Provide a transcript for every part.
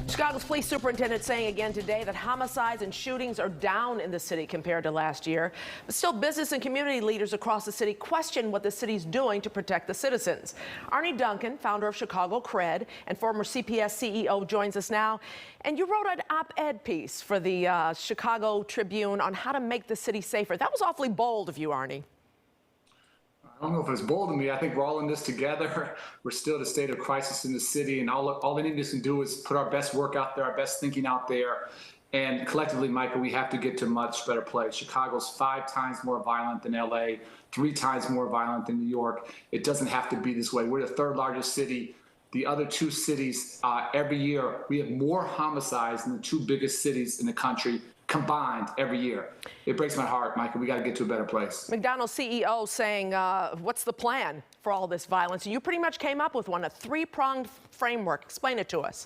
Chicago's police superintendent saying again today that homicides and shootings are down in the city compared to last year. But still, business and community leaders across the city question what the city's doing to protect the citizens. Arne Duncan, founder of Chicago Cred and former CPS CEO, joins us now. And you wrote an op-ed piece for the Chicago Tribune on how to make the city safer. That was awfully bold of you, Arne. I don't know if it's bold of me. I think we're all in this together. We're still at a state of crisis in the city, and all any of us can do is put our best work out there, our best thinking out there. And collectively, Michael, we have to get to a much better place. Chicago's 5 times more violent than LA, 3 times more violent than New York. It doesn't have to be this way. We're the 3rd largest city. The other 2 cities, every year, we have more homicides than the 2 biggest cities in the country combined every year. It breaks my heart, Michael. We got to get to a better place. McDonald's CEO saying, what's the plan for all this violence? You pretty much came up with one, a 3-pronged framework. Explain it to us.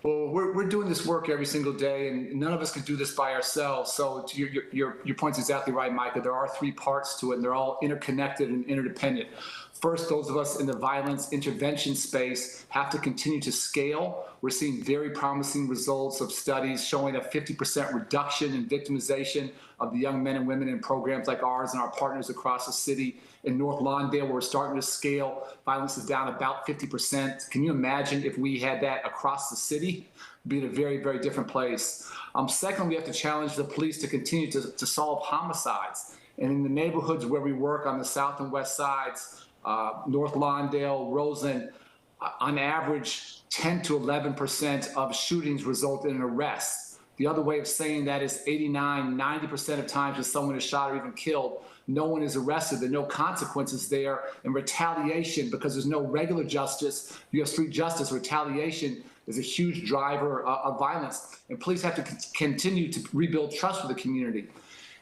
Well, we're doing this work every single day, and none of us can do this by ourselves. So your point's exactly right, Michael. There are 3 parts to it, and they're all interconnected and interdependent. First, those of us in the violence intervention space have to continue to scale. We're seeing very promising results of studies showing a 50% reduction in victimization of the young men and women in programs like ours and our partners across the city. In North Lawndale, we're starting to scale. Violence is down about 50%. Can you imagine if we had that across the city? It'd be in a very, very different place. Second, we have to challenge the police to continue to solve homicides. And in the neighborhoods where we work on the south and west sides, North Lawndale, Roseland, on average, 10 to 11% of shootings result in an arrest. The other way of saying that is 89, 90% of times when someone is shot or even killed, no one is arrested. There are no consequences there. And retaliation, because there's no regular justice, you have street justice, retaliation is a huge driver of violence. And police have to continue to rebuild trust with the community.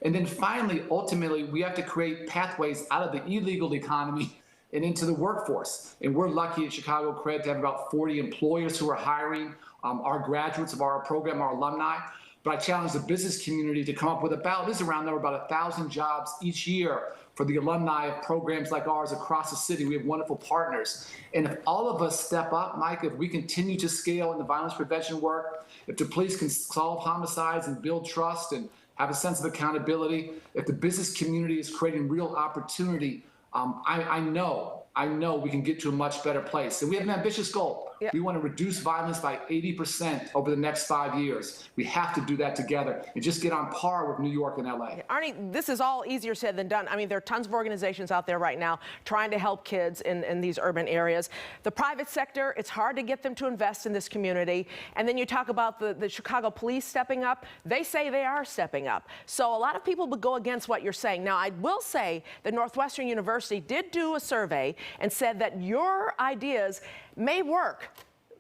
And then finally, ultimately, we have to create pathways out of the illegal economy and into the workforce. And we're lucky at Chicago Cred to have about 40 employers who are hiring our graduates of our program, our alumni. But I challenge the business community to come up with about 1,000 jobs each year for the alumni of programs like ours across the city. We have wonderful partners. And if all of us step up, Mike, if we continue to scale in the violence prevention work, if the police can solve homicides and build trust and have a sense of accountability, if the business community is creating real opportunity, I know we can get to a much better place. And we have an ambitious goal. Yeah. We want to reduce violence by 80% over the next 5 years. We have to do that together and just get on par with New York and LA. Arne, this is all easier said than done. I mean, there are tons of organizations out there right now trying to help kids in these urban areas. The private sector, it's hard to get them to invest in this community. And then you talk about the Chicago police stepping up. They say they are stepping up. So a lot of people would go against what you're saying. Now, I will say that Northwestern University did do a survey and said that your ideas may work,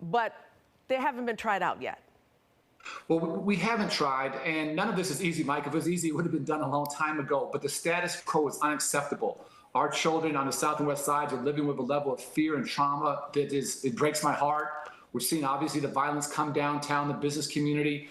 but they haven't been tried out yet. Well, we haven't tried, and none of this is easy, Mike. If it was easy, it would have been done a long time ago. But the status quo is unacceptable. Our children on the south and west sides are living with a level of fear and trauma that it breaks my heart. We're seeing, obviously, the violence come downtown. The business community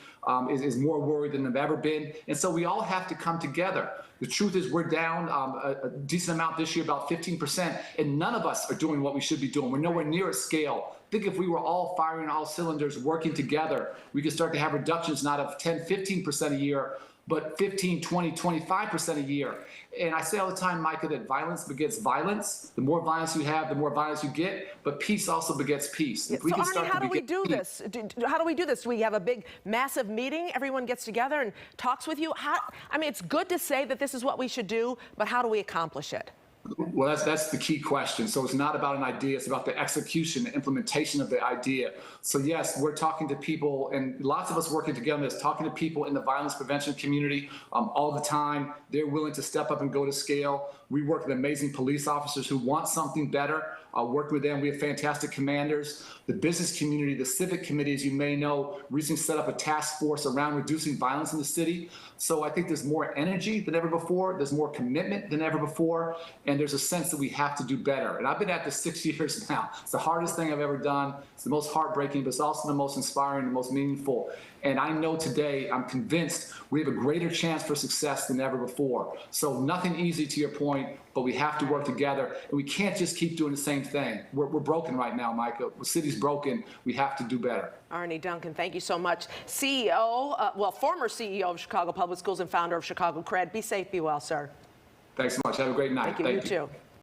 is more worried than they've ever been. And so we all have to come together. The truth is we're down a decent amount this year, about 15%, and none of us are doing what we should be doing. We're nowhere near a scale. I think if we were all firing all cylinders, working together, we could start to have reductions not of 10, 15% a year, but 15, 20, 25% a year. And I say all the time, Micah, that violence begets violence. The more violence you have, the more violence you get, but peace also begets peace. If we can start how do we do this? How do we do this? Do we have a big, massive meeting? Everyone gets together and talks with you? I mean, it's good to say that this is what we should do, but how do we accomplish it? Well, that's the key question. So it's not about an idea, it's about the execution, the implementation of the idea. So yes, we're talking to people, and lots of us working together on this, talking to people in the violence prevention community all the time. They're willing to step up and go to scale. We work with amazing police officers who want something better. Work with them. We have fantastic commanders. The business community, the civic committee, as you may know, recently set up a task force around reducing violence in the city. So I think there's more energy than ever before. There's more commitment than ever before. And there's a sense that we have to do better. And I've been at this 6 years now. It's the hardest thing I've ever done. It's the most heartbreaking, but it's also the most inspiring, the most meaningful. And I know today, I'm convinced we have a greater chance for success than ever before. So nothing easy, to your point. but we have to work together, and we can't just keep doing the same thing. We're broken right now, Micah. The city's broken. We have to do better. Arne Duncan, thank you so much. CEO, former CEO of Chicago Public Schools and founder of Chicago Cred. Be safe, be well, sir. Thanks so much. Have a great night. Thank you. You too.